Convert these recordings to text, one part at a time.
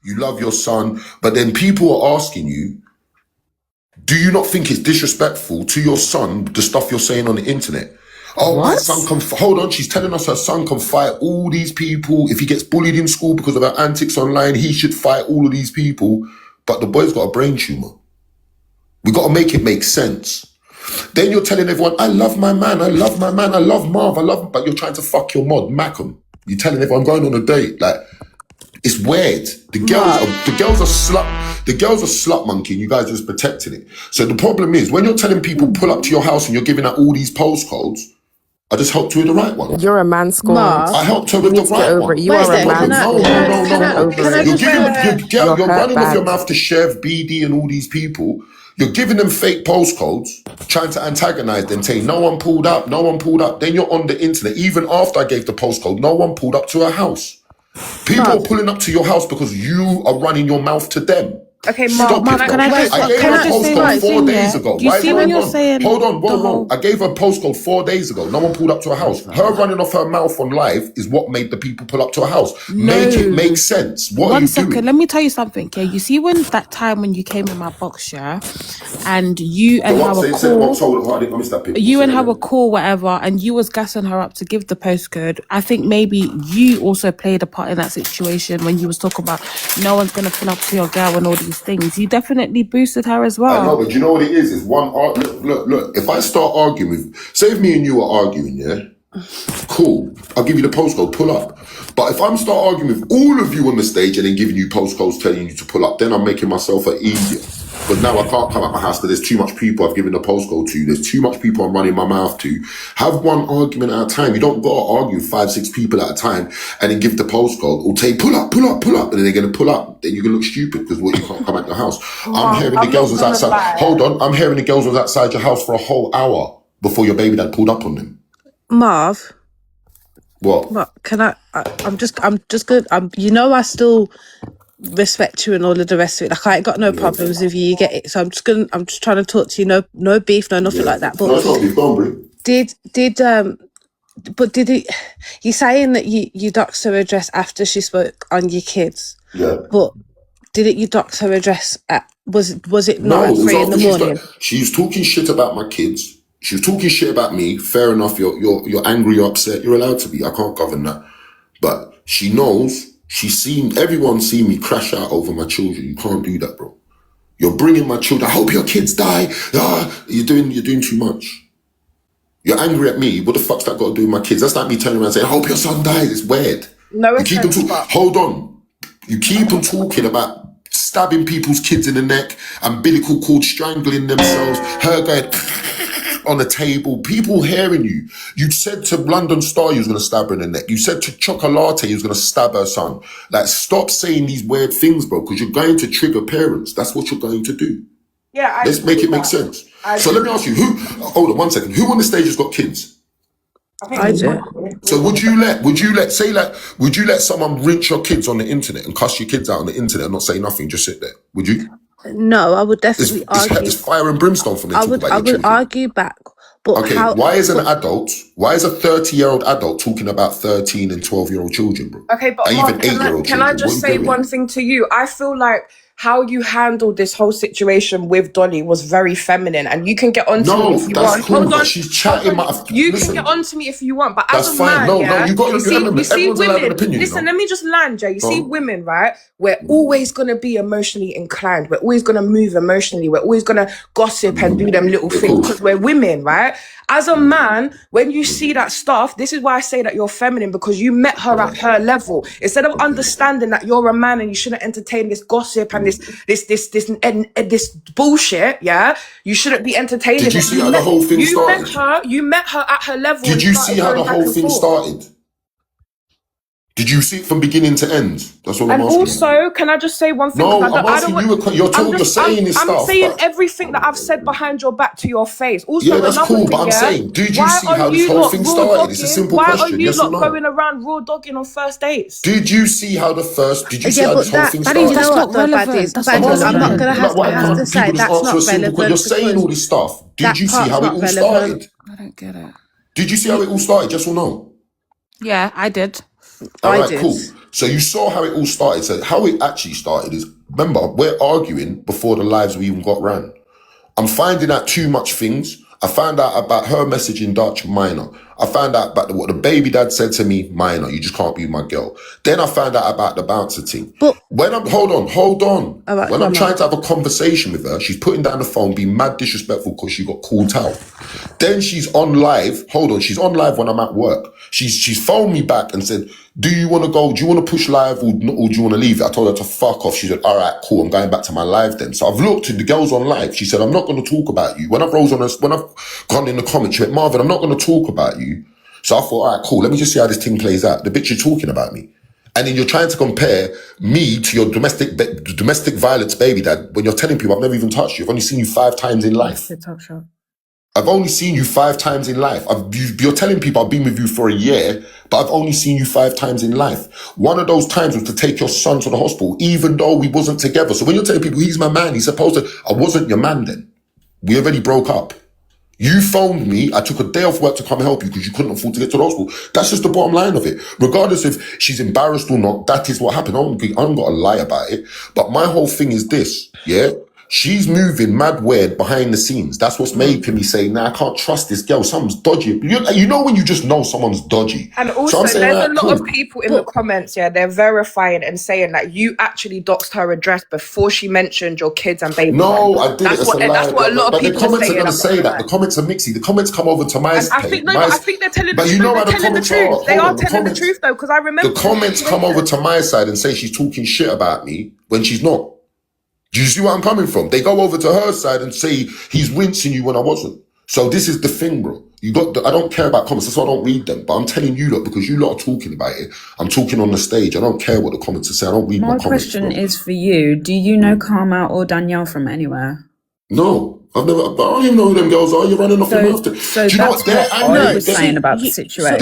you love your son, but then people are asking you, do you not think it's disrespectful to your son, the stuff you're saying on the internet? Oh, my son can... Hold on, she's telling us her son can fight all these people. If he gets bullied in school because of her antics online, he should fight all of these people. But the boy's got a brain tumor. We got to make it make sense. Then you're telling everyone, I love my man, I love my man, I love Marv, I love him. But you're trying to fuck your mod, Mackham. You're telling everyone, I'm going on a date. Like, it's weird. The girls are slut monkey and you guys are just protecting it. So the problem is, when you're telling people pull up to your house and you're giving out all these postcodes, I just helped her with the right one. You're a man scorned. I helped her with the right one. You are a man. No. You're running off your mouth to Chev, BD and all these people. You're giving them fake postcodes, trying to antagonize them, saying no one pulled up, no one pulled up. Then you're on the internet. Even after I gave the postcode, no one pulled up to her house. People are pulling up to your house because you are running your mouth to them. Okay, Marv, I gave her a postcode 4 days ago. You see when you're saying... Hold on, whoa. I gave her a postcode 4 days ago. No one pulled up to her house. Her running off her mouth on live is what made the people pull up to her house. Make it make sense. What are you doing? 1 second, let me tell you something, yeah? You see when that time when you came in my box, yeah? And you and her were cool... You and her were cool, whatever, and you was gassing her up to give the postcode. I think maybe you also played a part in that situation when you was talking about no one's going to pull up to your girl and all these things. You definitely boosted her as well. I know, but you know what it is? It's one... Look. If I start arguing with... Say if me and you are arguing, yeah? Cool. I'll give you the postcode, pull up. But if I'm start arguing with all of you on the stage and then giving you postcodes telling you to pull up, then I'm making myself an idiot. But now I can't come out my house because there's too much people I've given the postcode to. There's too much people I'm running my mouth to. Have one argument at a time. You don't got to argue 5, 6 people at a time and then give the postcode or say, pull up. And then they're going to pull up. Then you're going to look stupid because you can't come out your house. I'm hearing the girls was outside. Hold on. I'm hearing the girls was outside your house for a whole hour before your baby dad pulled up on them. Marv. What? Can I'm just good. I still respect you and all of the rest of it. Like, I ain't got no problems with you. You get it. So I'm just trying to talk to you. No beef, nothing like that. But no, it's not beef. Go on, did it? You're saying that you doxed her address after she spoke on your kids. Yeah. But didn't you dox her address at? Was it not at 3 in the morning? She was talking shit about my kids. She was talking shit about me. Fair enough. You're angry, you're upset. You're allowed to be. I can't govern that. But she knows. Everyone's seen me crash out over my children. You can't do that, bro. You're bringing my children. I hope your kids die. You're doing too much. You're angry at me. What the fuck's that got to do with my kids? That's like me turning around saying, I hope your son dies. It's weird. No, it's Hold on. You keep on talking about stabbing people's kids in the neck, umbilical cord strangling themselves, her going on the table, people hearing you. You said to London Star you was going to stab her in the neck. You said to Chocolate you was going to stab her son. Like, stop saying these weird things, bro, because you're going to trigger parents. That's what you're going to do. Yeah, let's make it make sense. So let me ask you, hold on 1 second, who on the stage has got kids? I do. So would you let someone rinse your kids on the internet and cuss your kids out on the internet and not say nothing, just sit there? Would you? No, I would definitely argue. It's fire and brimstone for me. I would argue back. But okay, why is a 30-year-old adult talking about 13 and 12-year-old children, bro? Okay, but even 8-year-old children? Can I just say one thing to you? I feel like how you handled this whole situation with Dolly was very feminine, and you can get on to me if you want. Cool, hold on, she's chatting. You can get on to me if you want, but that's as a fine. man, you got to see women. Listen, let me just land, Jay. You see, women, right? We're always gonna be emotionally inclined. We're always gonna move emotionally. We're always gonna gossip and do them little things because we're women, right? As a man, when you see that stuff, this is why I say that you're feminine, because you met her at her level. Instead of understanding that you're a man and you shouldn't entertain this gossip and this bullshit, yeah, you shouldn't be entertaining. Did you see how the whole thing started? You met her at her level. Did you see how the whole thing started? Did you see it from beginning to end? That's what I'm asking. And also, can I just say one thing? No, I'm asking you. You're saying this stuff. I'm saying everything that I've said behind your back to your face. Also, yeah, that's cool, but I'm saying, did you see how this whole thing started? It's a simple question. Why are you not going around raw dogging on first dates? Did you see how this whole thing started? That's not relevant. I'm not going to have to say that's not relevant. You're saying all this stuff. Did you see how it all started? I don't get it. Did you see how it all started? Yes or no? Yeah, I did. All I right, did. cool. So you saw how it all started. So how it actually started is, remember, we're arguing before the lives we even got ran. I'm finding out too much things. I found out about her message in Dutch, minor. I found out about what the baby dad said to me, minor. You just can't be my girl. Then I found out about the bouncer thing. But when I'm, hold on. all right, When I'm come trying on. to have a conversation with her, she's putting down the phone, being mad disrespectful because she got called out. Then she's on live. Hold on, she's on live when I'm at work. She's phoned me back and said, do you want to go? Do you want to push live or do you want to leave it? I told her to fuck off. She said, all right, cool. I'm going back to my live then. So I've looked at the girls on live. She said, I'm not going to talk about you. When I've gone in the comments, she went, Marvin, I'm not going to talk about you. So I thought, all right, cool. Let me just see how this thing plays out. The bitch you're talking about me. And then you're trying to compare me to your domestic violence baby dad when you're telling people I've never even touched you. I've only seen you 5 times in life. I've only seen you 5 times in life. You're telling people I've been with you for a year, but I've only seen you 5 times in life. One of those times was to take your son to the hospital, even though we wasn't together. So when you're telling people he's my man, he's supposed to, I wasn't your man then. We already broke up. You phoned me. I took a day off work to come help you because you couldn't afford to get to the hospital. That's just the bottom line of it. Regardless if she's embarrassed or not, that is what happened. I don't got to lie about it. But my whole thing is this, yeah? She's moving mad weird behind the scenes. That's what's making me say, nah, I can't trust this girl. Something's dodgy. You know when you just know someone's dodgy. And also, so I'm saying, there's a lot cool. of people in the comments, yeah, they're verifying and saying that you actually doxed her address before she mentioned your kids and baby. No, I didn't. That's what a lot of people the comments are saying. going to say that. The comments are mixy. The comments come over to my And I think they're telling the truth. They're telling the truth. They are telling the truth though, because I remember the comments come over to my side and say she's talking shit about me when she's not. Do you see where I'm coming from? They go over to her side and say he's wincing you when I wasn't. So this is the thing, bro. I don't care about comments. That's why I don't read them. But I'm telling you lot, because you lot are talking about it. I'm talking on the stage. I don't care what the comments are saying. I don't read my comments. My question is for you. Do you know Karma or Danielle from anywhere? No. I don't even know who them girls are. You're running off your mouth. So do you know what I was saying about the situation.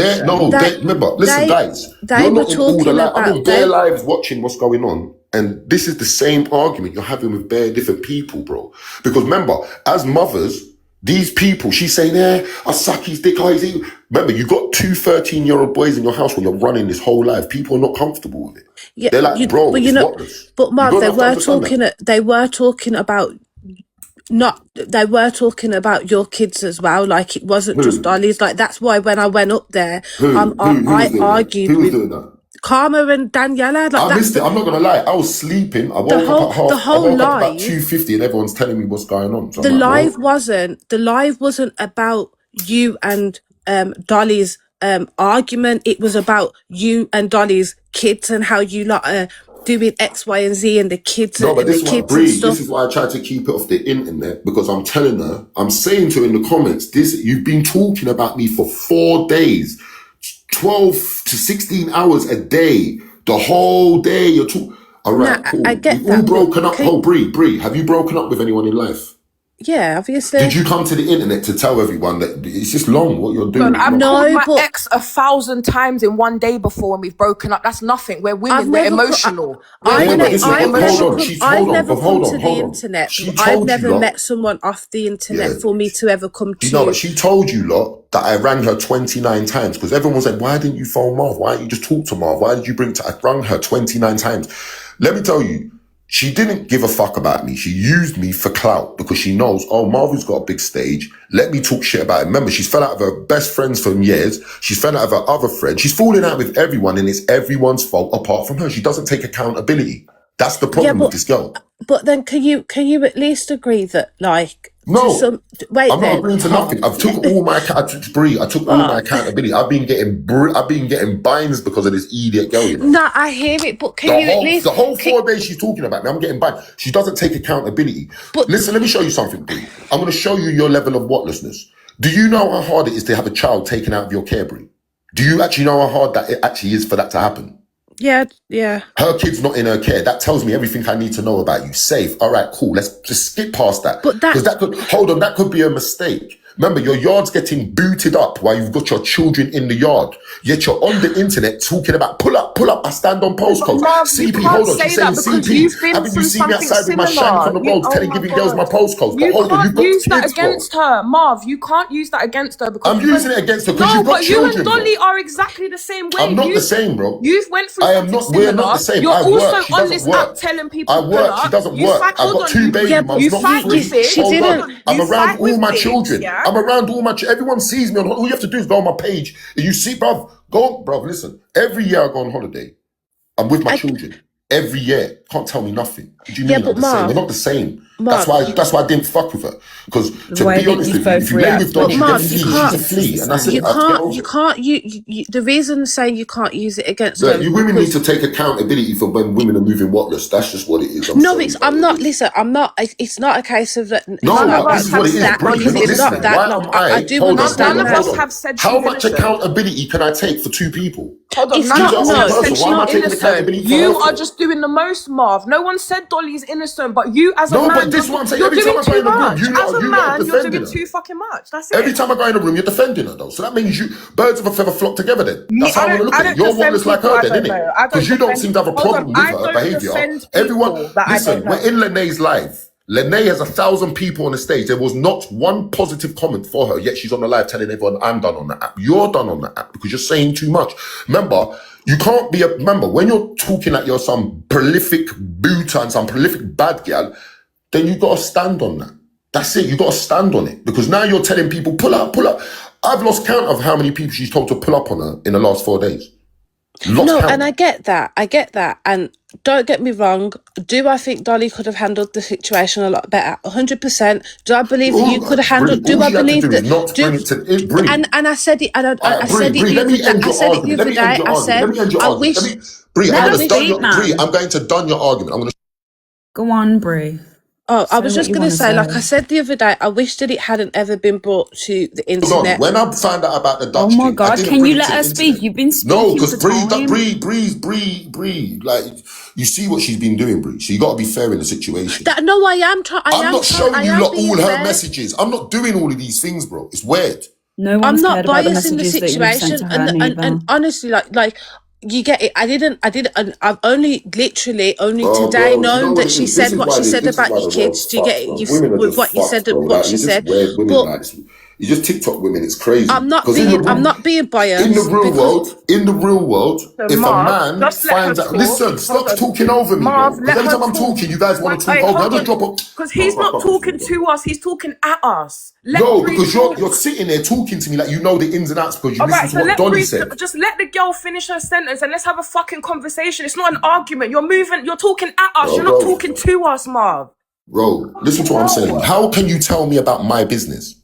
Remember, listen, guys. You're not in all the live. I'm in bare lives watching what's going on. And this is the same argument you're having with bare different people, bro. Because remember, as mothers, these people, she's saying, I suck his dick. Remember, you got 2 13-year-old boys in your house when you're running this whole life. People are not comfortable with it. Yeah, they're like, bro, it's whatless. But Marv, they were talking about your kids as well. Like, it wasn't just Dolly's. Like, that's why when I went up there, I argued Who was doing that? Karma and Daniela. Like, I missed it. I'm not gonna lie. I was sleeping. I woke up at about 2:50, and everyone's telling me what's going on. So the live wasn't about you and Dolly's argument. It was about you and Dolly's kids and how you lot are doing X, Y, and Z and the kids. No, but this is why I try to keep it off the internet, because I'm telling her, I'm saying to her in the comments, you've been talking about me for 4 days. 12 to 16 hours a day, the whole day you're talking. All right, cool. I get We've that. all broken up. Bree, have you broken up with anyone in life? Yeah, obviously. Did you come to the internet to tell everyone that it's just long what you're doing? I've called my ex 1,000 times in one day before when we've broken up. That's nothing. We're women. We're emotional. I've never come to the internet. I've never met someone off the internet for me to ever come to. You know, but she told you lot that I rang her 29 times because everyone was like, why didn't you phone Marv? Why didn't you just talk to Marv? Why did you I rang her 29 times. Let me tell you, she didn't give a fuck about me. She used me for clout because she knows, Marvin's got a big stage. Let me talk shit about it. Remember, she's fell out of her best friends for years. She's fell out of her other friends. She's falling out with everyone, and it's everyone's fault apart from her. She doesn't take accountability. That's the problem with this girl. But then can you at least agree that, like, no, I'm not agreeing to nothing. I took all my accountability. I've been getting binds because of this idiot girl. You know? No, I hear it, but the whole 4 days she's talking about me, I'm getting binds. She doesn't take accountability. But listen, let me show you something, Brie. I'm going to show you your level of whatlessness. Do you know how hard it is to have a child taken out of your care, Brie? Do you actually know how hard that it actually is for that to happen? Yeah. Her kid's not in her care. That tells me everything I need to know about you. Safe. All right, cool. Let's just skip past that. But that could be a mistake. Remember, your yard's getting booted up while you've got your children in the yard. Yet you're on the internet talking about pull up, I stand on postcodes. Marv, CP, hold on, she's saying CP. Haven't you seen me outside with my shank on the road giving girls my postcodes? But hold on, you've got use that kids, against her, Marv. You can't use that against her because I'm using it against her because you've got children. No, but you and Dolly are exactly the same way. I'm not the same, bro. You've went through something similar. We're not the same. You're I also work. She on doesn't this work. app telling people I work. She doesn't work. I've got 2 baby mums. Not free. I'm around all my children. I'm around all my. Everyone sees me. All you have to do is go on my page. And you see, bruv. Bruv. Listen. Every year I go on holiday. I'm with my children. Every year. Can't tell me nothing. What do you mean? but Marv, we're not the same. That's why I didn't fuck with her. Because to be honest with you, if you lay with Dolly, she's a flea, and that's it. You can't. The reason I'm saying you can't use it against them. You women need to take accountability for when women are moving whatless. That's just what it is. I'm not. Listen, I'm not. It's not a case of that. No, this is what it is. It's not that long. I do understand. None of us have said how much accountability can I take for 2 people? Hold on, it's not innocent. You are just doing the most, Marv. No one said Dolly's innocent, but you as a man, but this one, you're doing too much. As a man, you're doing too fucking much. That's it. Every time I go in a room, you're defending her though. So that means birds of a feather flock together then. That's how I want to look at it. You're one that's like her then, isn't it? Because you don't seem to have a problem with her behaviour. Everyone, listen, we're in Lene's live. Lene has 1,000 people on the stage. There was not one positive comment for her, yet she's on the live telling everyone, I'm done on the app. You're done on the app because you're saying too much. Remember, you can't be remember, when you're talking like you're some prolific booter and some prolific bad girl, then you got to stand on that. That's it. You got to stand on it because now you're telling people, pull up. I've lost count of how many people she's told to pull up on her in the last 4 days. Count. And I get that. And don't get me wrong. Do I think Dolly could have handled the situation a lot better? 100%. Do I believe you could have handled? Do I believe that? And I said it. And I said it the other day. I said, I wish. Bree, I'm going to done your argument. I'm going to. Go on, Bree. Oh, I was just going to say, like I said the other day, I wish that it hadn't ever been brought to the internet. When I found out about the Dutch oh my God, can you let her speak? You've been speaking. No, because Bree, like, you see what she's been doing, Bree. So you got to be fair in the situation. No, I am trying. I'm not showing you all her messages. I'm not doing all of these things, bro. It's weird. No one's cared about the messages that you sent to her, and honestly, like. You get it. I didn't. I've only today known that she said what she said about your kids. Do you get it? With what you said and what she said. But you just TikTok women. It's crazy. I'm not being biased. In the real world, if a man finds out, listen, stop talking over me. Marv, every time I'm talking, you guys want to talk over. I just drop up. Because he's not talking to us. He's talking at us. Because you're sitting there talking to me like you know the ins and outs because you listen to what Dolly said. Just let the girl finish her sentence and let's have a fucking conversation. It's not an argument. You're talking at us. You're not talking to us, Marv. Bro, listen to what I'm saying. How can you tell me about my business?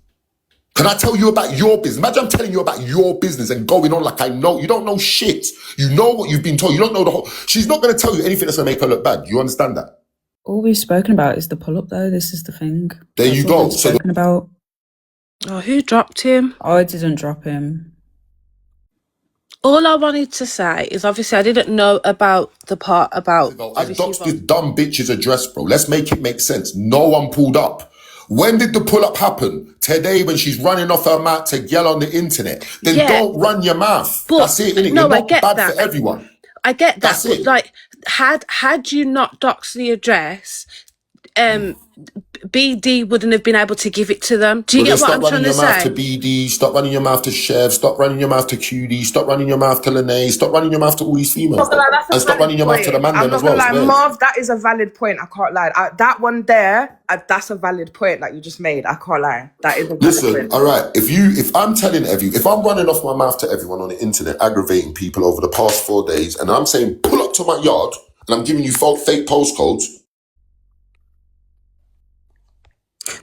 Can I tell you about your business? Imagine I'm telling you about your business and going on like I know. You don't know shit. You know what you've been told. You don't know the whole. She's not going to tell you anything that's going to make her look bad. You understand that? All we've spoken about is the pull-up, though. This is the thing. There you go. So about. Oh, who dropped him? Oh, I didn't drop him. All I wanted to say is obviously I didn't know about the part about. I doxed this dumb bitch's address, bro. Let's make it make sense. No one pulled up. When did the pull-up happen? Today when she's running off her mouth to yell on the internet. Then don't run your mouth. But, that's it, innit? No, You're not I get bad that. for everyone. I get that. That's but it. Like, had you not doxed the address, BD wouldn't have been able to give it to them. Do you get what I'm trying to say? Stop running your mouth to BD, stop running your mouth to Chev, stop running your mouth to QD, stop running your mouth to Lene, stop running your mouth to all these females. And stop running your mouth to the man then as well. Like, Marv, that is a valid point. I can't lie. That one there, that's a valid point that you just made. I can't lie. That is a valid point. All right. If I'm telling if I'm running off my mouth to everyone on the internet, aggravating people over the past 4 days, and I'm saying pull up to my yard, and I'm giving you fake postcodes.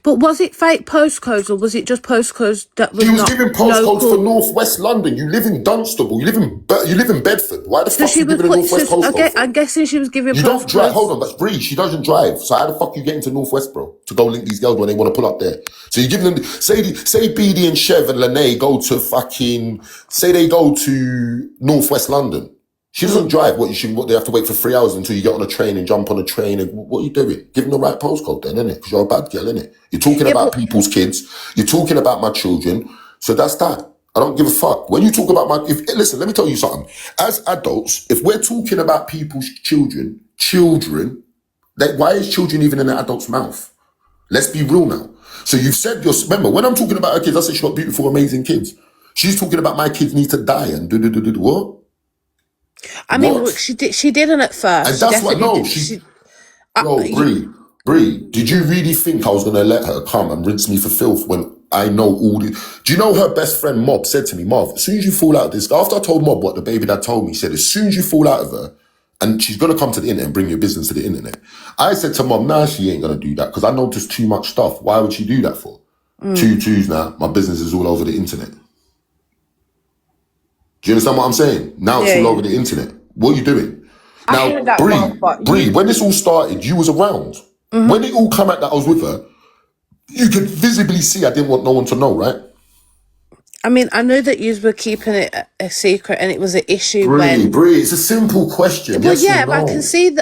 But was it fake postcodes or was it just postcodes that was She was not giving postcodes local? for Northwest London. You live in Dunstable. You live in Bedford. Why the fuck are you giving a Northwest postcode? I'm guessing she was giving. You don't drive. Hold on, that's Bree. She doesn't drive. So how the fuck you get into Northwest, bro? To go link these girls when they want to pull up there. So you give them. Say BD and Chev and Lene go to fucking. Say they go to Northwest London. She doesn't drive. What they have to wait for 3 hours until you get on a train and jump on a train. And what are you doing? Give them the right postcode then, innit? Because you're a bad girl, innit? You're talking about people's kids. You're talking about my children. So that's that. I don't give a fuck. When you talk about listen, let me tell you something. As adults, if we're talking about people's children, why is children even in an adult's mouth? Let's be real now. So you've said remember, when I'm talking about her kids, I said she's got beautiful, amazing kids. She's talking about my kids need to die and do what? I mean, look, she didn't at first. And that's what, no, Bree, did you really think I was going to let her come and rinse me for filth when I know all the... Do you know her best friend, Marv, said to me, Marv, as soon as you fall out of this... After I told Marv what the baby dad told me, he said, as soon as you fall out of her, and she's going to come to the internet and bring your business to the internet. I said to Mom, nah, she ain't going to do that because I noticed too much stuff. Why would she do that for? 2 twos now, my business is all over the internet. Do you understand what I'm saying? Now it's all over the internet. What are you doing? Now, Bree, when this all started, you was around. When it all came out that I was with her, you could visibly see I didn't want no one to know, right? I mean, I know that you were keeping it a secret, and it was an issue Bree, it's a simple question. Well, yes yeah, or no? but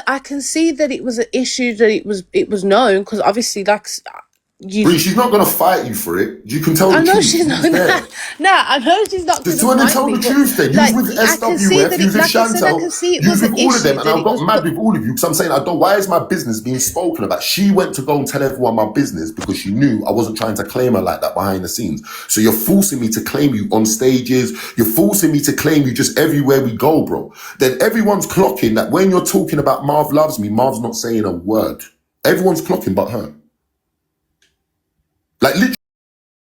I can see that it was an issue, that it was known, because obviously, like, Bree, she's not going to fight you for it. You can tell the truth. I know she's not. I know she's not going to fight me. Tell the truth then. You was with SWF, you was with Chantal, you was with all of them, and I got mad with all of you because I'm saying, why is my business being spoken about? She went to go and tell everyone my business because she knew I wasn't trying to claim her like that behind the scenes. So you're forcing me to claim you on stages. You're forcing me to claim you just everywhere we go, bro. Then everyone's clocking that when you're talking about Marv loves me, Marv's not saying a word. Everyone's clocking but her. Like, literally,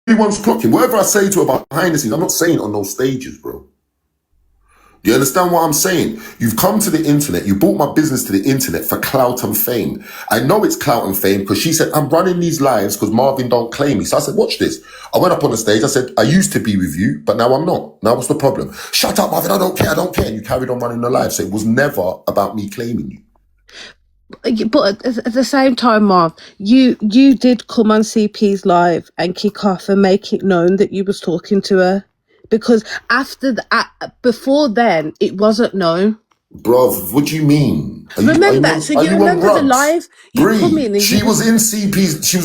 everyone's clocking. Whatever I say to her about behind the scenes, I'm not saying it on those stages, bro. Do you understand what I'm saying? You've come to the internet. You brought my business to the internet for clout and fame. I know it's clout and fame because she said, I'm running these lives because Marvin don't claim me. So I said, watch this. I went up on the stage. I said, I used to be with you, but now I'm not. Now what's the problem? Shut up, Marvin. I don't care. And you carried on running the live. So it was never about me claiming you. But at the same time, Marv, you did come on CP's live and kick off and make it known that you was talking to her, because before then it wasn't known. Bruv, what do you mean? You remember the live? You come in and she was in CP's. She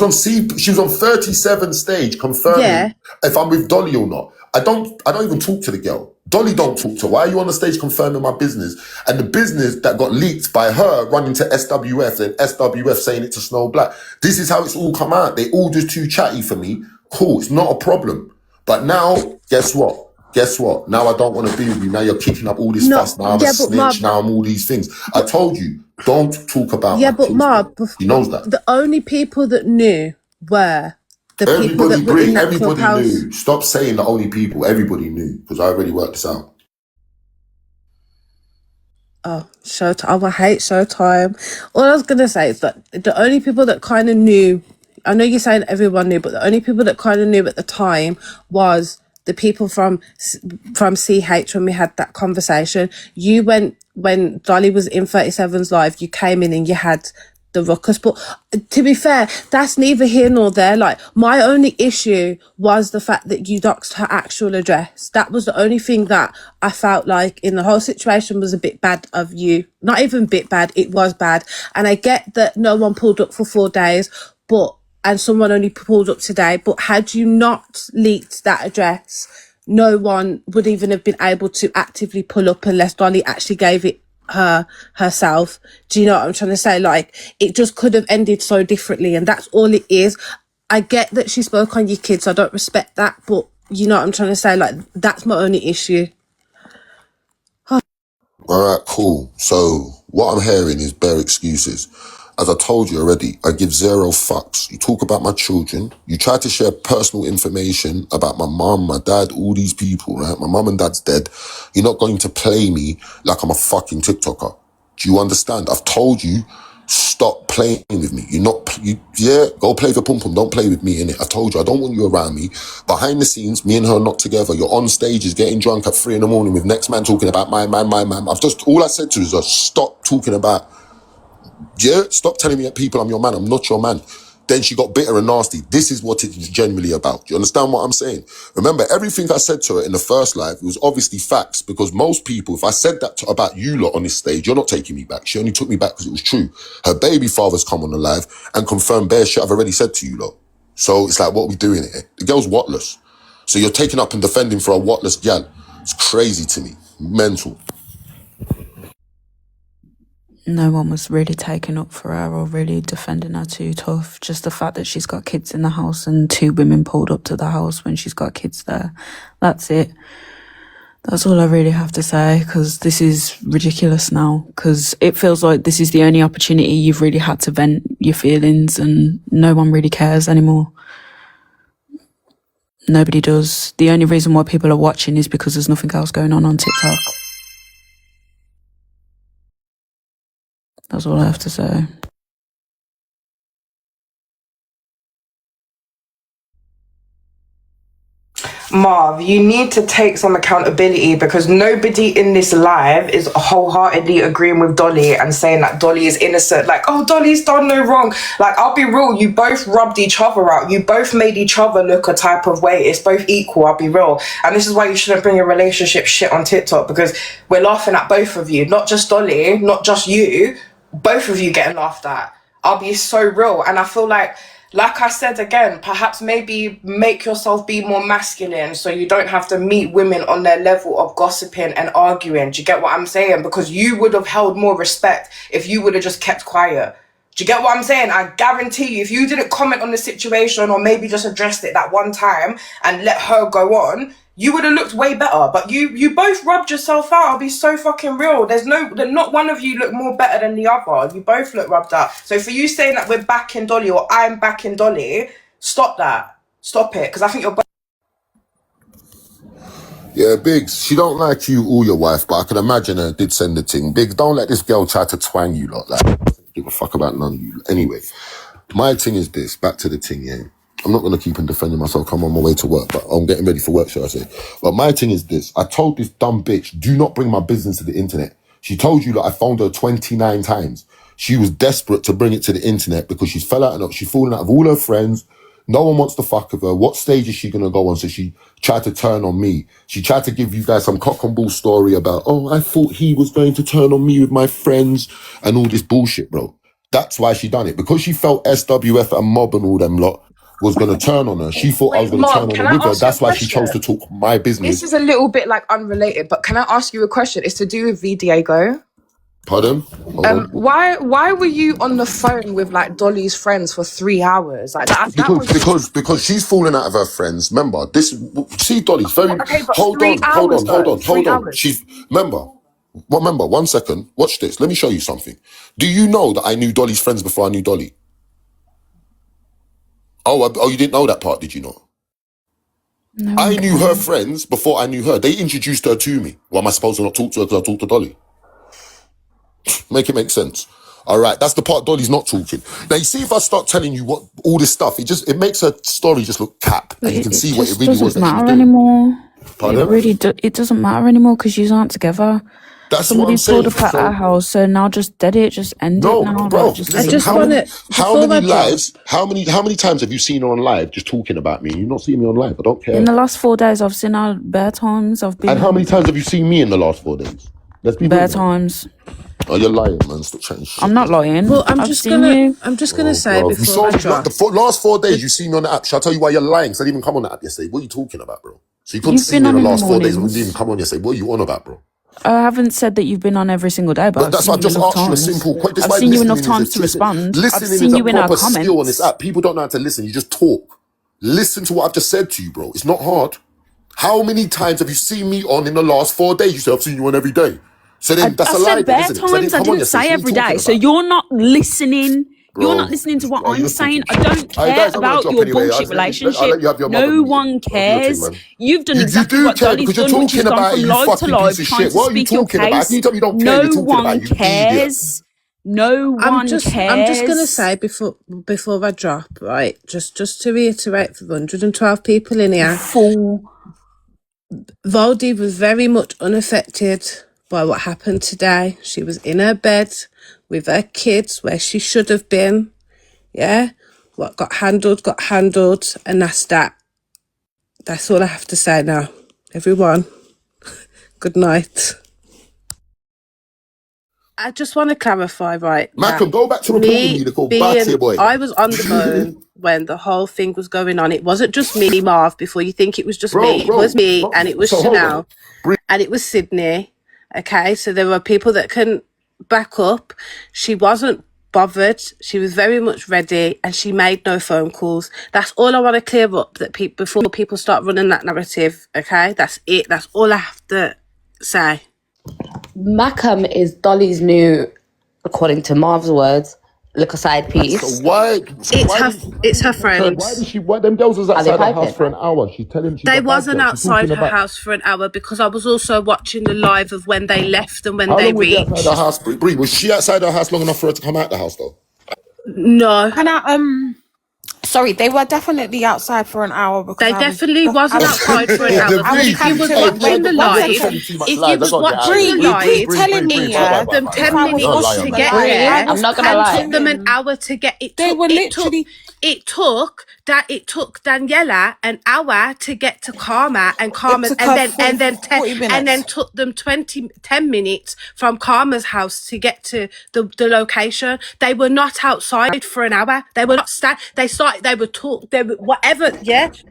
was on 37 stage confirming if I'm with Dolly or not. I don't even talk to the girl. Dolly don't talk to her. Why are you on the stage confirming my business? And the business that got leaked by her running to SWF and SWF saying it to Snow Black. This is how it's all come out. They all just too chatty for me. Cool, it's not a problem. But now, guess what? Now I don't want to be with you. Now you're kicking up all this fuss. Now I'm a snitch. Now I'm all these things. I told you, don't talk about my kids, Marv, he knows that. The only people that knew were the people that were in that clubhouse. Knew. Stop saying the only people. Everybody knew because I already worked this out. Oh, Showtime. I hate Showtime. All I was going to say is that the only people that kind of knew, I know you're saying everyone knew, but the only people that kind of knew at the time was the people from CH when we had that conversation. You went, when Dolly was in 37's live, you came in and you had the ruckus. But to be fair, that's neither here nor there. Like, my only issue was the fact that you doxed her actual address. That was the only thing that I felt like in the whole situation was a bit bad of you. Not even a bit bad, it was bad. And I get that no one pulled up for 4 days, and someone only pulled up today, but had you not leaked that address, no one would even have been able to actively pull up unless Dolly actually gave it herself. Do you know what I'm trying to say? Like, it just could have ended so differently, and that's all it is. I get that she spoke on your kids, so I don't respect that, but you know what I'm trying to say? Like, that's my only issue. All right, cool. So what I'm hearing is bare excuses. As I told you already, I give 0 fucks. You talk about my children. You try to share personal information about my mum, my dad, all these people, right? My mum and dad's dead. You're not going to play me like I'm a fucking TikToker. Do you understand? I've told you, stop playing with me. Go play the pum-pum. Don't play with me, innit? I told you, I don't want you around me. Behind the scenes, me and her are not together. You're on stages getting drunk at 3 a.m. with next man talking about my man. All I said to her is stop talking about... stop telling me at people I'm your man. I'm not your man. Then she got bitter and nasty. This is what it's generally about. Do you understand what I'm saying? Remember, everything I said to her in the first live, it was obviously facts, because most people, if I said that about you lot on this stage, you're not taking me back. She only took me back because it was true. Her baby father's come on the live and confirmed bare shit I've already said to you lot. So it's like, what are we doing here? The girl's whatless. So you're taking up and defending for a whatless gal. It's crazy to me. Mental. No one was really taking up for her or really defending her too tough. Just the fact that she's got kids in the house and 2 women pulled up to the house when she's got kids there. That's it. That's all I really have to say, because this is ridiculous now, because it feels like this is the only opportunity you've really had to vent your feelings, and no one really cares anymore. Nobody does. The only reason why people are watching is because there's nothing else going on TikTok. That's all I have to say. Marv, you need to take some accountability, because nobody in this live is wholeheartedly agreeing with Dolly and saying that Dolly is innocent. Like, oh, Dolly's done no wrong. Like, I'll be real, you both rubbed each other out. You both made each other look a type of way. It's both equal, I'll be real. And this is why you shouldn't bring your relationship shit on TikTok, because we're laughing at both of you. Not just Dolly, not just you. Both of you getting laughed at. I'll be so real. And I feel like I said again, perhaps maybe make yourself be more masculine so you don't have to meet women on their level of gossiping and arguing. Do you get what I'm saying? Because you would have held more respect if you would have just kept quiet. Do you get what I'm saying? I guarantee you, if you didn't comment on the situation or maybe just addressed it that one time and let her go on, you would have looked way better. But you both rubbed yourself out. I'll be so fucking real. Not one of you look more better than the other. You both look rubbed out. So for you saying that we're backing Dolly or I'm backing Dolly, stop that. Stop it. Because I think you're both. Yeah, Biggs, she don't like you or your wife, but I can imagine her did send the thing. Biggs, don't let this girl try to twang you lot. Like, give a fuck about none of you. Anyway, my thing is this. Back to the thing, yeah. I'm not going to keep on defending myself. I'm on my way to work, but I'm getting ready for work, shall I say. But my thing is this. I told this dumb bitch, do not bring my business to the internet. She told you that I phoned her 29 times. She was desperate to bring it to the internet because she's she's fallen out of all her friends. No one wants to fuck with her. What stage is she going to go on? So she tried to turn on me. She tried to give you guys some cock and bull story about, oh, I thought he was going to turn on me with my friends and all this bullshit, bro. That's why she done it. Because she felt SWF and Mob and all them lot was going to turn on her. She thought I was going to turn on her with her. That's why she chose to talk my business. This is a little bit like unrelated, but can I ask you a question? It's to do with V Diego. Pardon? Why were you on the phone with like Dolly's friends for 3 hours? Like because she's falling out of her friends. Remember, Dolly's very. Okay, but hold on. She's remember, 1 second. Watch this. Let me show you something. Do you know that I knew Dolly's friends before I knew Dolly? Oh, you didn't know that part, did you not? No, I knew her friends before I knew her. They introduced her to me. Well, am I supposed to not talk to her because I talk to Dolly? Make it make sense. All right, that's the part Dolly's not talking. Now, you see, if I start telling you what all this stuff, it makes her story just look cap, and you can see what it really was. It doesn't matter anymore. Pardon? It doesn't matter anymore because you aren't together. That's what I'm saying. Somebody pulled up at our house, so now just dead it, just end it now. No, bro. Listen, how many lives? How many times have you seen her on live just talking about me? You've not seen me on live. I don't care. in the last 4 days, I've seen her bare times. And how many times have you seen me in the last 4 days? Let's be bare real. times. Oh, you're lying, man. Stop chatting shit. I'm not lying. Well, I'm just gonna say bro. before the last 4 days you see me on the app. Shall I tell you why you're lying? Because I didn't even come on the app yesterday. What are you talking about, bro? So you couldn't see me in the last 4 days when we didn't even come on yesterday. What are you on about, bro? I haven't said that you've been on every single day, but that's why I just asked you a simple question. I've seen you enough times to respond. I've seen you in our comments. Skill on this app. People don't know how to listen. You just talk. Listen to what I've just said to you, bro. It's not hard. How many times have you seen me on in the last 4 days? You said I've seen you on every day. So then that's a lie, I said bare isn't it? times. I didn't say every day. So you're not listening. Bro, you're not listening to what I'm saying. I don't care guys, about your bullshit relationship. No one cares. You've done exactly what Dolly's done, which is gone from live to live, trying to speak your case. No one cares. No one cares. I'm just gonna say before I drop, right? Just to reiterate for the 112 people in here, Voldy was very much unaffected by what happened today. She was in her bed with her kids where she should have been. Yeah. what got handled, and that's that. That's all I have to say now. Everyone, good night. I just want to clarify, right? Malcolm, go back to reporting you, little batty boy. I was on the phone when the whole thing was going on. It wasn't just me, Marv, before you think it was just me. It was me, and it was Chanel, and it was Sydney. Okay, so there were people that can back up. She wasn't bothered. She was very much ready, and she made no phone calls. That's all I want to clear up, that before people start running that narrative. Okay, that's it. That's all I have to say. Macam is Dolly's new, according to Marv's words, look aside piece. So why? It's her friend. Why them girls was outside her house for an hour? She's telling they wasn't outside her house for an hour because I was also watching the live of when they left and when they reached. Outside her house, Bree? Was she outside her house long enough for her to come out the house though? No. And sorry, they were definitely outside for an hour. Because they definitely wasn't outside for an hour. If you was watching the live, telling me them 10 minutes to get there, I'm not gonna lie. Took them an hour to get it. It took Daniela an hour to get to Karma, and then took them 10 minutes from Karma's house to get to the location. They were not outside for an hour. They were not they were whatever,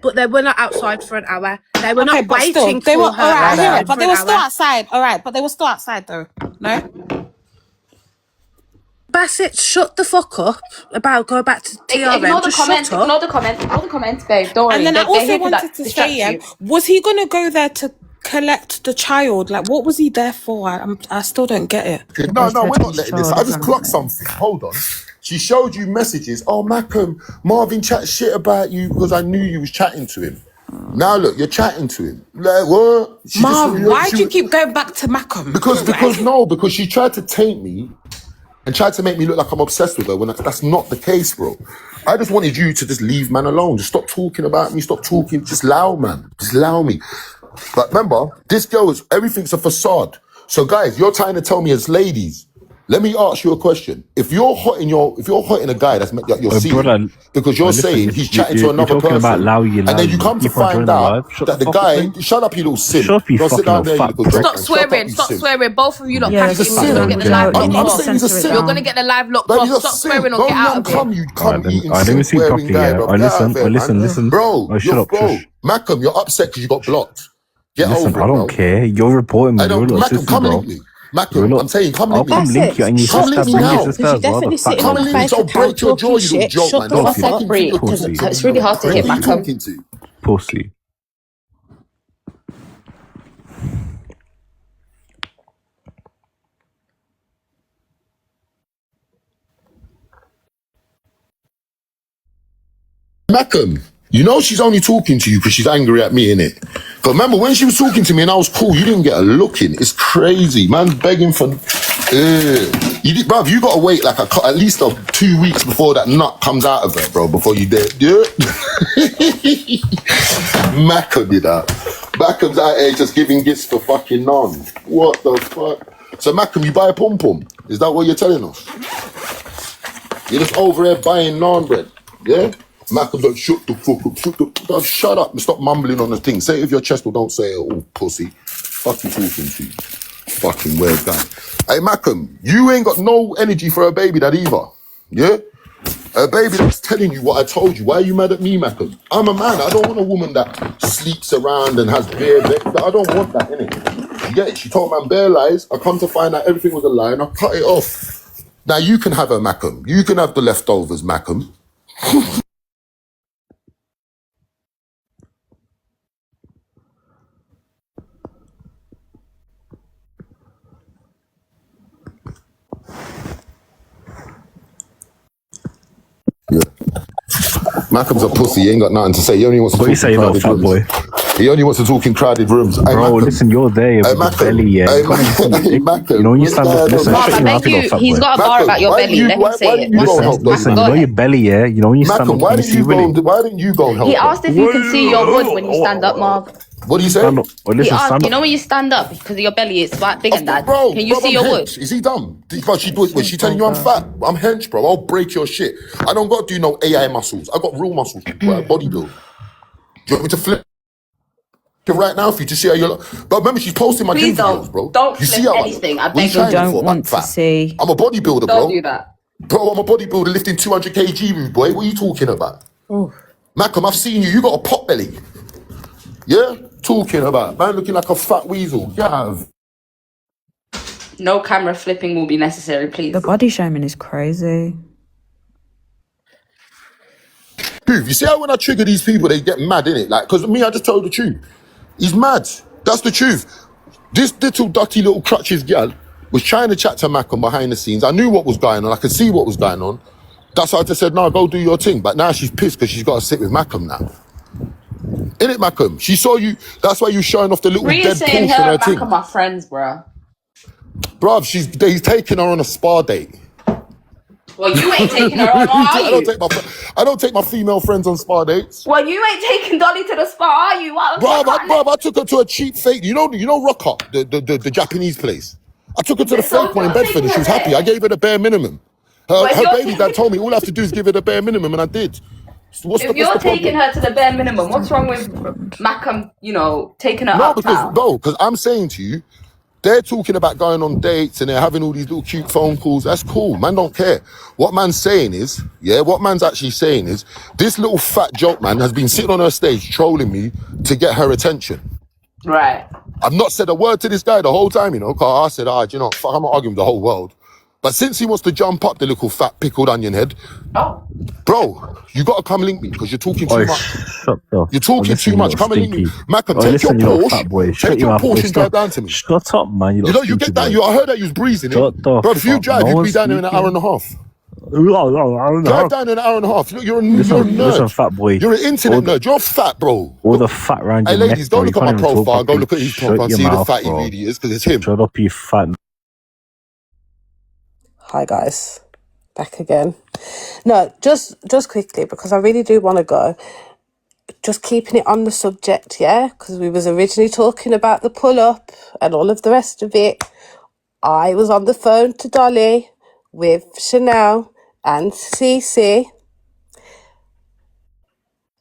but they were not outside for an hour. They were not waiting for her. All right, but they were still outside. All right, but they were still outside though. No? Bassett, shut the fuck up about go back to TRM. Ignore the comments, babe. Don't worry. And then I also wanted to say, was he going to go there to collect the child? Like, what was he there for? I still don't get it. Okay, no, we're not letting this. I just clocked something. Hold on. She showed you messages. Oh, Malcolm, Marvin chat shit about you because I knew you was chatting to him. Now look, you're chatting to him. Like what? Marv, why do you keep going back to Malcolm? Because she tried to taint me and tried to make me look like I'm obsessed with her when that's not the case, bro. I just wanted you to just leave man alone. Just stop talking about me. Stop talking. Just allow man. Just allow me. But remember, this girl everything's a facade. So guys, you're trying to tell me as ladies, let me ask you a question. If you're hot in a guy that's you're seeing, because you're saying he's chatting to another person, and then you come to find out that the guy, shut up, you little simp. Don't sit down there, you little drink. Stop swearing. Both of you lot package. You're gonna get the live locked off. You're gonna get the live locked off. Stop swearing or get out of here. Let me see properly. Listen. Bro, shut up. Malcolm, you're upset because you got blocked. Get over it, I don't care. You're reporting me. Malcolm, come link me. Malcolm, I'm saying, come link me. I'll come link you and you come link me now. Definitely sitting on the face I'll break your jaw, you little joke, man. Shut the fuck up, Brie, because it's really hard to hit Malcolm. Pussy. Malcolm, you know she's only talking to you because she's angry at me, innit? Because remember, when she was talking to me and I was cool, you didn't get a look in. It's crazy. Man's begging for... bruv, you got to wait like at least 2 weeks before that nut comes out of her, bro, before you dare. Yeah? Malcolm did that. Malcolm's out here just giving gifts for fucking none. What the fuck? So Malcolm, you buy a pom-pom? Is that what you're telling us? You're just over here buying naan bread, yeah? Malcolm, don't shut the fuck up. Shut up and stop mumbling on the thing. Say it with your chest or don't say it all, pussy. Fuck you talking to. Fucking weird guy. Hey, Malcolm, you ain't got no energy for a baby that either. Yeah? A baby that's telling you what I told you. Why are you mad at me, Malcolm? I'm a man. I don't want a woman that sleeps around and has bare legs. I don't want that, innit? You get it? She told man bare lies. I come to find out everything was a lie and I cut it off. Now you can have her, Malcolm. You can have the leftovers, Malcolm. Yeah. Malcolm's a pussy. He ain't got nothing to say. He only wants to What you say about fat boy? He only wants to talk in crowded rooms. Hey, Bro, Mackem. listen, you're there with the belly, yeah. Hey, You gotta Mackem. you know when you What's stand up, going on, listen, Marv, shut I your mouth, beg you little you, fat he's boy. got a bar Mackem, about your why didn't belly. you, Let him why say it. didn't you go and help Dolly? Listen, Go you know your ahead. belly, yeah. You know when you stand Mackem, up, why can you didn't see you your go belly? and, why didn't you go and help He her? asked if you can see your wood when you stand up, Marv. What do you say? Stand up. Well, He listen, asked, stand you up. know when you stand up because of your belly, it's big and that. Bro, Can you see I'm your wood? hench. Is he dumb? Was So she telling you I'm vulgar. fat? I'm hench, bro. I'll break your shit. I don't got to do no AI muscles. I got real muscles, bro. I body build. Do you want me to flip it right now for you to see how you look? But remember, she's posting my Please gym videos, don't. bro. Don't You see flip how I look? anything. I What are you beg We of trying you. don't for, want to fat? see. I'm a bodybuilder, Don't bro. do that. Bro, I'm a bodybuilder lifting 200 kg, rude boy. What are you talking about? Oh, Malcolm, I've seen you. You got a pot belly. Yeah? Talking about. Man looking like a fat weasel. You have. No camera flipping will be necessary, the please. body shaming is crazy. Truth. You see how when I trigger these people, they get mad, innit? Like, because me, I just told the truth. He's mad. That's the truth. This little dirty little crutches gal was trying to chat to Malcolm behind the scenes. I knew what was going on. I could see what was going on. That's why I just said, no, go do your thing. But now she's pissed because she's got to sit with Malcolm now. Innit, Malcolm? She saw you. That's why you showing off the little Bree is dead saying Porsche in her her and Mac are thing. my friends, bruh. Bruv, he's taking her on a spa date. Well, you ain't taking her on, or are you? I don't take my female friends on spa dates. Well, you ain't taking Dolly to the spa, are you? I took her to a cheap fake. You know Rock Up, the Japanese place. I took her to the So fake one in you're Bedford, taking and she her was happy. I there. gave her the bare minimum. Well, if Her you're baby dad told me all I have to do is give her the bare minimum, and I did. So what's if the you're taking problem? her to the bare minimum, what's wrong with Boyfriend. Macam, taking her No, because uptown? I'm saying to you, they're talking about going on dates and they're having all these little cute phone calls. That's cool. Man don't care. What man's saying is, what man's actually saying is, this little fat joke man has been sitting on her stage trolling me to get her attention. Right. I've not said a word to this guy the whole time, because I said, do you know, fuck, I'm not arguing with the whole world. But since he wants to jump up, the little fat pickled onion head, Oh. bro, you got to come link me because you're talking too Oh, much. shut the. You're Oh, talking listen, too you much. little Come and link me. stinky. Malcolm, Oh, take your listen, you little fat boy. Shut your mouth. Oi, Porsche and drive down to me. Shut up, man, you little You stinky get that? boy. I heard that you was breezing it. Shut the Bro, if you fuck. drive, No you'd be one's down there in an hour and a half. Drive down in an hour and a half. Look, you're a Listen, nerd. fat boy. You're an internet nerd. You're fat, bro. All the Look. fat around Hey, your neck, ladies, go bro. You look at can't my even talk profile. Go properly. look at his Shut profile and your see who the mouth, fat he bro. really is, because it's him. Shut up, you fat. Hi guys, back again. No, just quickly because I really do want to go. Just keeping it on the subject, yeah, because we was originally talking about the pull up and all of the rest of it. I was on the phone to Dolly with Chanel and Cece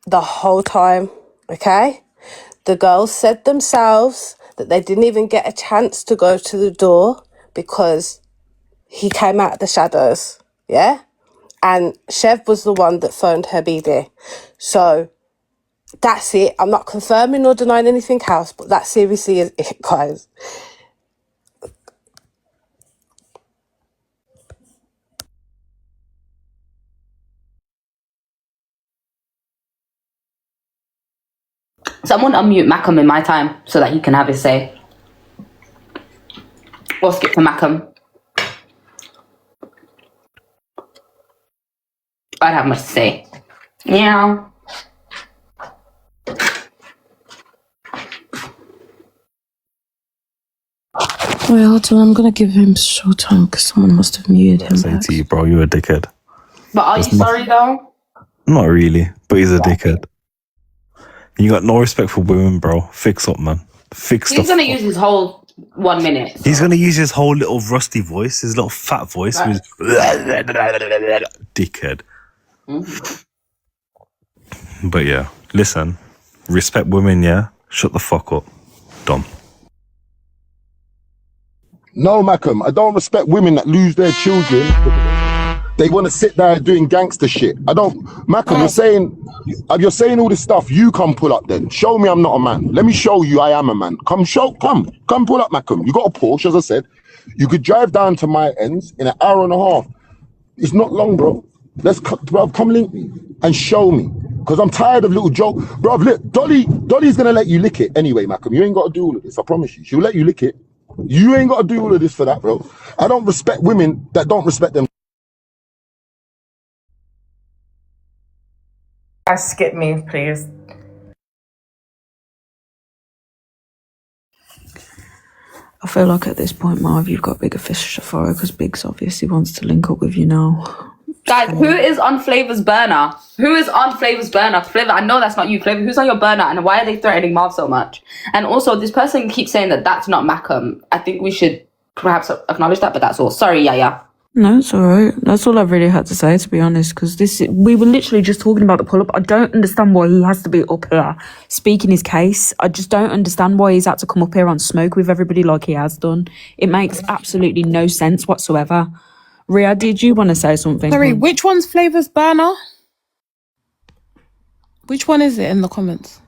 the whole time, okay? The girls said themselves that they didn't even get a chance to go to the door because he came out of the shadows, yeah? And Chev was the one that phoned her BD. So that's it. I'm not confirming or denying anything else, but that seriously is it, guys. Someone unmute Macam in my time so that he can have his say. Or skip to Macam. I'd have much to say. Yeah. Wait, hold on. I'm gonna give him short time because someone must have muted him Say back. to you, bro, you're a dickhead. But are you sorry though? Not really, but he's a dickhead. You got no respect for women, bro. Fix up, man. He's gonna use his whole 1 minute. So. He's gonna use his whole little rusty voice, his little fat voice. Right. Dickhead. But yeah, listen. Respect women, yeah? Shut the fuck up. Dumb. No, Malcolm, I don't respect women that lose their children. They want to sit there doing gangster shit. I don't. Malcolm, you're saying all this stuff. You come pull up then. Show me I'm not a man. Let me show you I am a man. Come pull up, Malcolm. You got a Porsche, as I said. You could drive down to my ends in an hour and a half. It's not long, bro. Bro, come link me and show me. Because I'm tired of little joke. Bro, look, Dolly's going to let you lick it anyway, Malcolm. You ain't got to do all of this. I promise you. She'll let you lick it. You ain't got to do all of this for that, bro. I don't respect women that don't respect them. Skip me, please. I feel like at this point, Marv, you've got bigger fish to fry because Biggs obviously wants to link up with you now. Guys, who is on Flavor's burner? Who is on Flavor's burner? Flavor, I know that's not you. Flavor, who's on your burner and why are they threatening Marv so much? And also, this person keeps saying that that's not Mackham. I think we should perhaps acknowledge that, but that's all. Sorry, Yaya. No, it's all right. That's all I've really had to say, to be honest, because we were literally just talking about the pull-up. I don't understand why he has to be up here speaking his case. I just don't understand why he's had to come up here on smoke with everybody like he has done. It makes absolutely no sense whatsoever. Ria, did you want to say something? Sorry, which one's Flavor's burner? Which one is it in the comments?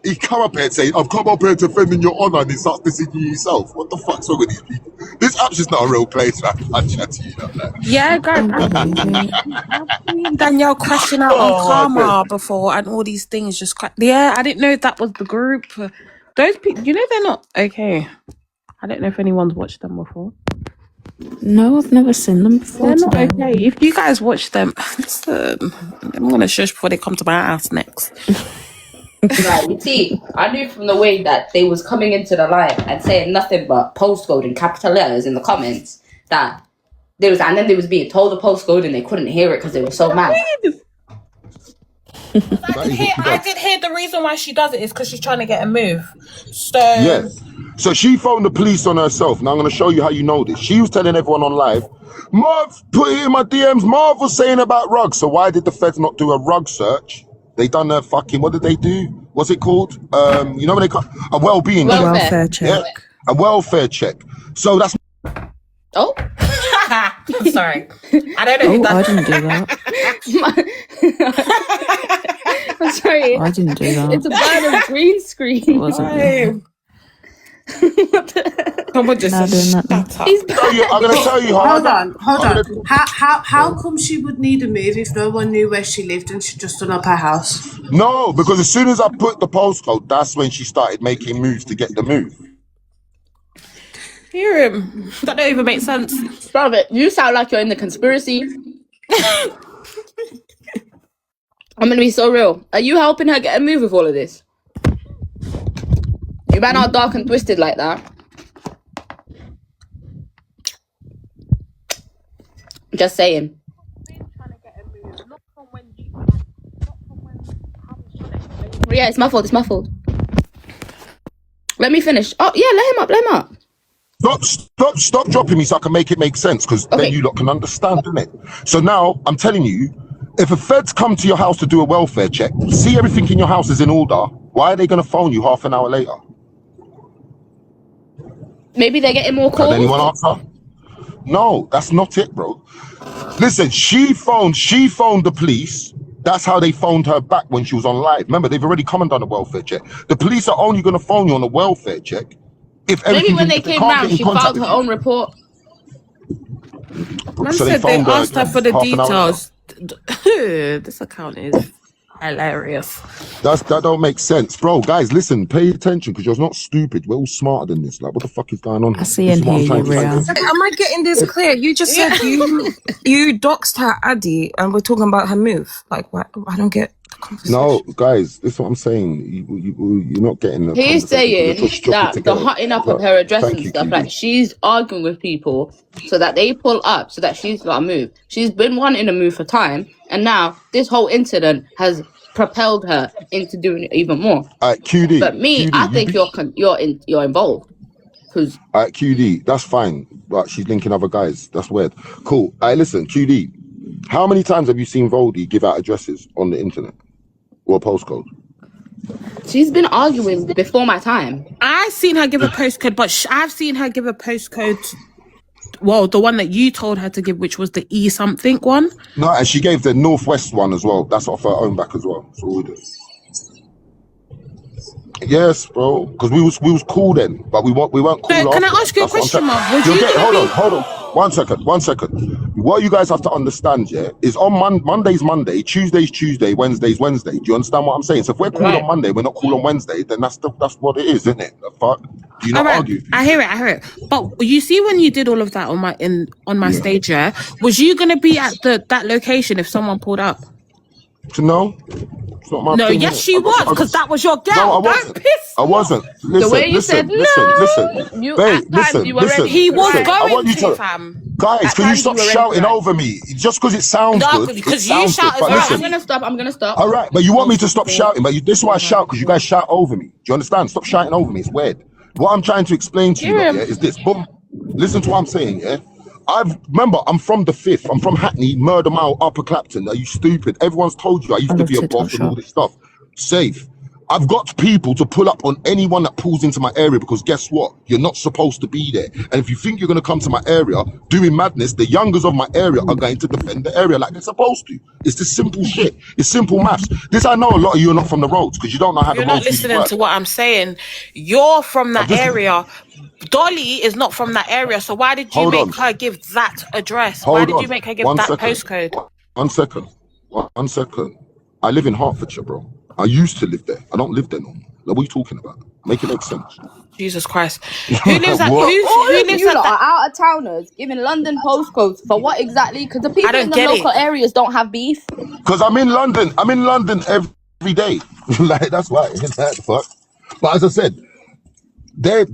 He come up here and say, I've come up here defending your honour, and he starts dissing you yourself. What the fuck's wrong with these people? This app's just not a real place, man. I chat to you like that. Yeah, guys, I've seen Danielle crashing out on Karma before and all these things just yeah, I didn't know that was the group. Those people, you know, they're not okay. I don't know if anyone's watched them before. No, I've never seen them before. They're not okay. If you guys watch them, listen, I'm going to shush before they come to my house next. Right, you see, I knew from the way that they was coming into the live and saying nothing but postcode in capital letters in the comments that there was, and then they was being told the postcode and they couldn't hear it because they were so mad. I did hear the reason why she does it is because she's trying to get a move. So Yes. So she phoned the police on herself. Now I'm going to show you how you know this. She was telling everyone on live, Marv put it in my DMs. Marv was saying about rugs. So why did the feds not do a rug search? They done a fucking, what did they do? What's it called? You know when they call a well-being check. Welfare check. Yeah, a welfare check. So that's. Oh, I'm sorry. I don't know who I does didn't do that. I'm sorry. I didn't do that. It's a bad of green screen. It wasn't me. Someone just Not doing that now. I'm going to tell you how. Hold on. How come she would need a move if no one knew where she lived and she just done up her house? No, because as soon as I put the postcode, that's when she started making moves to get the move. Hear him. That don't even make sense. Stop it. You sound like you're in the conspiracy. I'm going to be so real. Are you helping her get a move with all of this? You man are dark and twisted like that. Just saying. Yeah, it's my fault. It's my fault. Let me finish. Oh, yeah, let him up. Stop dropping me so I can make it make sense, because then you lot can understand, innit? So now I'm telling you, if a feds come to your house to do a welfare check, see everything in your house is in order, why are they going to phone you half an hour later? Maybe they're getting more calls. Can anyone answer? No, that's not it, bro. Listen, she phoned the police. That's how they phoned her back when she was on live. Remember, they've already come and done a welfare check. The police are only going to phone you on a welfare check if maybe when they came round, she filed her own report. Man So said they asked her for the half an hour details. This account is hilarious. That don't make sense, bro. Guys, listen, pay attention, because you're not stupid. We're all smarter than this. Like, what the fuck is going on? I see and hear you, Ria. Am I getting this clear? You just said you doxed her Addy and we're talking about her move. Like, what? I don't get the conversation. No, guys, this is what I'm saying. You're not getting the He's saying that the together. hotting up of her address Thank and you, stuff, QB. like she's arguing with people so that they pull up so that she's got to move. She's been wanting to move for time, and now this whole incident has propelled her into doing it even more. QD. But me, QD, I think you're involved. Because QD, that's fine, but she's linking other guys. That's weird. Cool. Listen, QD, how many times have you seen Voldy give out addresses on the internet or postcode? she's been arguing before my time. I've seen her give a postcode, but I've seen her give a postcode. Well, the one that you told her to give, which was the E something one. No, and she gave the Northwest one as well. That's off her own back as well. That's all we do. Yes, bro. Because we was cool then, but we weren't cool. So can I ask you a question, Marv? Hold on. 1 second. What you guys have to understand, yeah, is on Monday's Monday, Tuesday's Tuesday, Wednesday's Wednesday. Do you understand what I'm saying? So if we're cool on Monday, we're not cool on Wednesday, then that's what it is, isn't it? The fuck? Do you not argue? I hear it. But you see, when you did all of that on my stage, yeah, was you gonna be at that location if someone pulled up? No, it's not my No, thing. yes, innit? she was, because that was your girl. No, I Don't wasn't. piss I me wasn't. off. Listen, The way you said listen. you Babe, at times you were ready. He was listen. I going want you to, to, fam. guys, At can you times stop you were ready shouting to. over me? Just because it sounds No, good, it because you sounds shout good. as But well. listen, I'm gonna stop. all right, but you want me to stop Okay. shouting, but this is why I shout, because you guys shout over me. Do you understand? Stop shouting over me. It's weird. What I'm trying to explain to you Hear lot, him. yeah, is this. Boom. Listen to what I'm saying, yeah? Remember, I'm from the 5th. I'm from Hackney, Murder Mile, Upper Clapton. Are you stupid? Everyone's told you I used I to love be a TikTok boss and all shop. this stuff. Safe. I've got people to pull up on anyone that pulls into my area, because guess what? You're not supposed to be there. And if you think you're going to come to my area doing madness, the youngers of my area are going to defend the area like they're supposed to. It's this simple shit. It's simple maths. This, I know a lot of you are not from the roads, because you don't know how You're the not roads really listening work. to what I'm saying. You're from that Just area. Dolly is not from that area. So why did you hold on. make her give that address? Why Hold did you on. make her give 1 that second. postcode? 1 second. 1 second. I live in Hertfordshire, bro. I used to live there. I don't live there no more. Like, what are you talking about? Make it make sense. Jesus Christ. Who lives at What? All who of lives you at lot that? are out of towners giving London postcodes for what exactly? Because the I people don't in the get local it. areas don't have beef. Because I'm in London. I'm in London every day. Like, that's why. That fuck. But as I said, their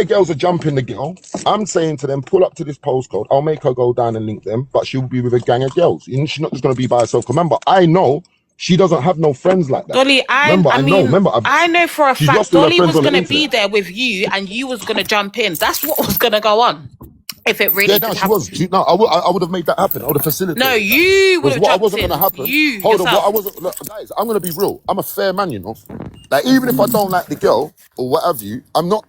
girls are jumping the girl. I'm saying to them, pull up to this postcode. I'll make her go down and link them, but she'll be with a gang of girls. And she's not just going to be by herself. Remember, I know she doesn't have no friends like that. Dolly, Remember, I know. Remember, I know for a she's fact lost all her Dolly friends was on the gonna be internet. there with you and you was gonna jump in. That's what was gonna go on. If it really Yeah, did no, she happen. was. No, I would have made that happen. I would have facilitated. No, you would Because have what I jumped wasn't going to in. happen. You Hold on, what I yourself. wasn't. Look, guys, I'm going to be real. I'm a fair man, you know. Like, even if I don't like the girl or what have you, I'm not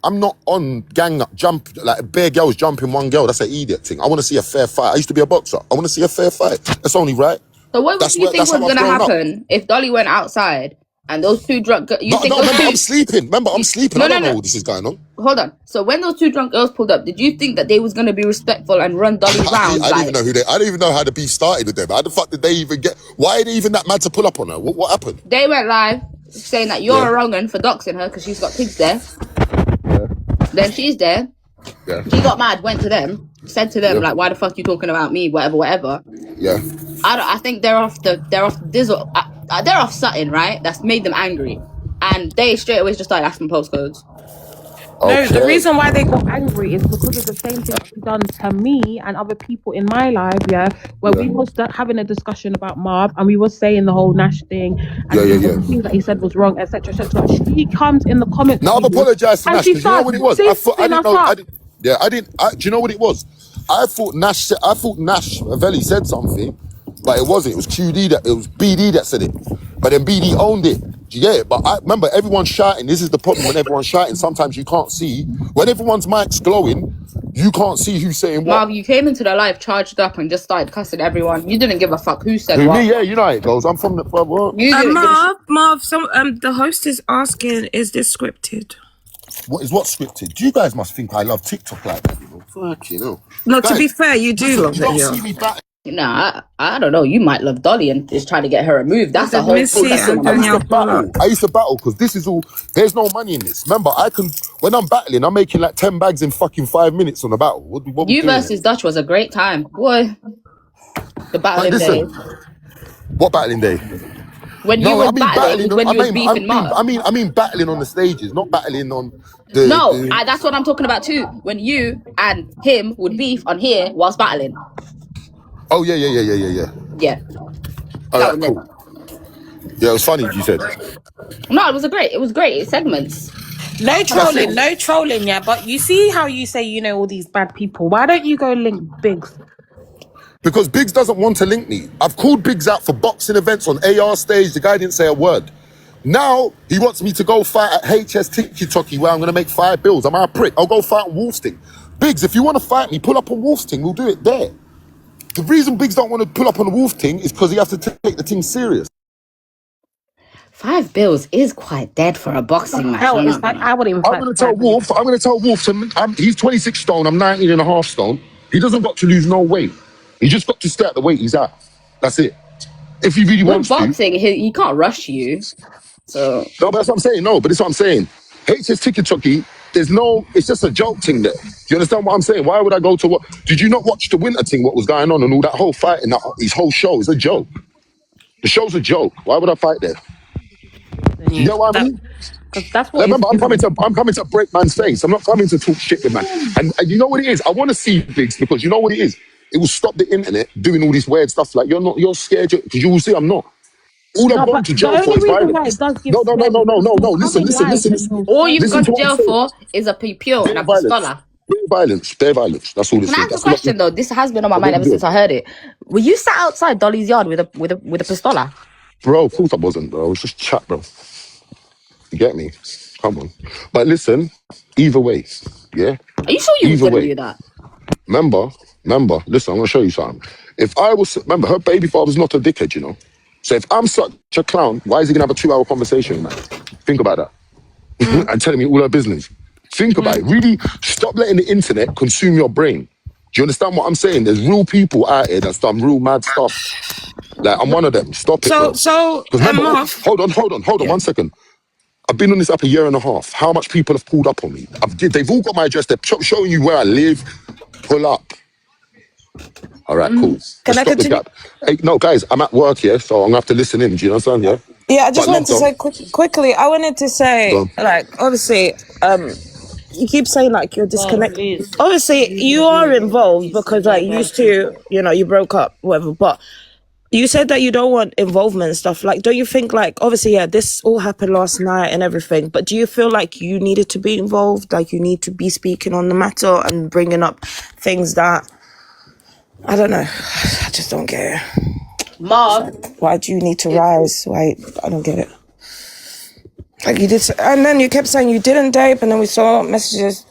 on gang up, jump, like bare girls jumping one girl. That's an idiot thing. I want to see a fair fight. I used to be a boxer. I want to see a fair fight. That's only right. So what do you think That's was how I've gonna grown up. happen if Dolly went outside and those two drunk? You think No, those remember, two? I'm sleeping. Remember, I'm sleeping. No, I no, don't know no. what this is going on. Hold on. So when those two drunk girls pulled up, did you think that they was gonna be respectful and run Dolly I round? didn't Like even know I didn't even know how the beef started with them. How the fuck did they even get? Why are they even that mad to pull up on her? What happened? they went live saying that you're Yeah. a wrong un for doxing her because she's got kids there. Then she's there. Yeah. She got mad, went to them, said to them Yeah. like, "Why the fuck you talking about me? Whatever." Yeah. I think they're off Dizzle. They're off something, right? That's made them angry, and they straight away just started asking postcodes. No, the Okay. reason why they got angry is because of the same thing that done to me and other people in my life, where we was having a discussion about Marv and we was saying the whole Nash thing and the things that he said was wrong, etc., etc. She comes in the comments Now I've apologized to and Nash she because you know starts what it was. I dissing didn't us know. up. Do you know what it was? I thought Nash Veli said something, but it wasn't. It was QD it was BD that said it. But then BD owned it. Do you get it? But I remember everyone's shouting. This is the problem when everyone's shouting. Sometimes you can't see. When everyone's mic's glowing, you can't see who's saying what. Marv, you came into the live charged up and just started cussing everyone. You didn't give a fuck who said Who, what. me? Yeah, you know how it goes. I'm from the what? You didn't give a shit. Marv, the host is asking, is this scripted? What scripted? You guys must think I love TikTok like that, you know? Fuck, you know. No, Guys, to be fair, you do love you it, don't yeah. see me back. Nah, I don't know. You might love Dolly and is trying to get her removed. That's a whole Missy thing. and Danielle I used to battle because this is all. There's no money in this. Remember, when I'm battling, I'm making like 10 bags in fucking 5 minutes on a battle. What we You doing versus here? Dutch was a great time, boy. The battling Listen, days. what battling day? When you was battling, it was when you was beefing Marv. I mean battling on the stages, not battling on No, that's what I'm talking about too. When you and him would beef on here whilst battling. Oh yeah. Yeah. All That right, was cool. Yeah, it was funny. You said. No, it was great segments. No trolling, yeah. But you see how you say you know all these bad people. Why don't you go link Biggs? Because Biggs doesn't want to link me. I've called Biggs out for boxing events on AR stage. The guy didn't say a word. Now he wants me to go fight at HS Tiki where I'm going to make 5 bills. Am I a prick? I'll go fight on Wolfsting. Biggs, if you want to fight me, pull up on Wolfsting. We'll do it there. The reason Biggs don't want to pull up on the Wolfsting is because he has to take the thing serious. 5 bills is quite dead for a boxing match. Hell, it's like I wouldn't even. I'm going to tell Wolf, he's 26 stone, I'm 19 and a half stone. He doesn't got to lose no weight. He just got to stay at the weight he's at. That's it. If he really wants boxing, he can't rush you. So no, but that's what I'm saying. No, but that's what I'm saying. HS Tiki, it's just a joke thing there. Do you understand what I'm saying? Why would I go to what? Did you not watch the winter thing, what was going on and all that whole fight and his whole show is a joke? The show's a joke. Why would I fight there? You know what I mean? Because that's what Remember, you're doing. I'm coming to break man's face. I'm not coming to talk shit with man. And you know what it is? I want to see Biggs because you know what it is? It will stop the internet doing all this weird stuff. Like you're scared because you will see I'm not. All I'm No, going but to the jail for only is reason why violence. it does give No. flair is because you'll come Listen, in live and listen. you'll All you've Listen gone to to what I'm jail saying. for is a PPO and Bare a violence. pistola. Bare violence. That's all Can it's I for. ask a That's not. question though? This has been on my What mind you ever since doing? I heard it. Were you sat outside Dolly's yard with a pistola? Bro, of course I wasn't, bro. It was just chat, bro. You get me? Come on. But listen, either way, yeah? Are you sure you Either didn't way. do that? Remember, listen, I'm gonna show you something. If I was, remember, her baby father's not a dickhead, you know? So if I'm such a clown, why is he gonna have a 2-hour conversation, man? Think about that. And telling me all her business. Think about it. Really stop letting the internet consume your brain. Do you understand what I'm saying? There's real people out here that's done real mad stuff. Like, I'm one of them. Stop it, bro. Because remember, Marv. hold on, 1 second. I've been on this app a year and a half. How much people have pulled up on me? They've all got my address. They're showing you where I live. Pull up. All right, cool. Let's Can I stop the continue? gap. Hey, no, guys, I'm at work here, so I'm gonna have to listen in. Do you understand? Yeah. Yeah, I just But wanted love to them. say quickly. I wanted to say, Go. like, obviously, you keep saying like you're God, disconnected. please. Obviously, you are involved because like you used to, you broke up, whatever. But you said that you don't want involvement and stuff. Like, don't you think like obviously, yeah, this all happened last night and everything. But do you feel like you needed to be involved? Like you need to be speaking on the matter and bringing up things that I don't know. I just don't get it. Marv, Why do you need to rise? Why I don't get it. Like you did, and then you kept saying you didn't date, and then we saw messages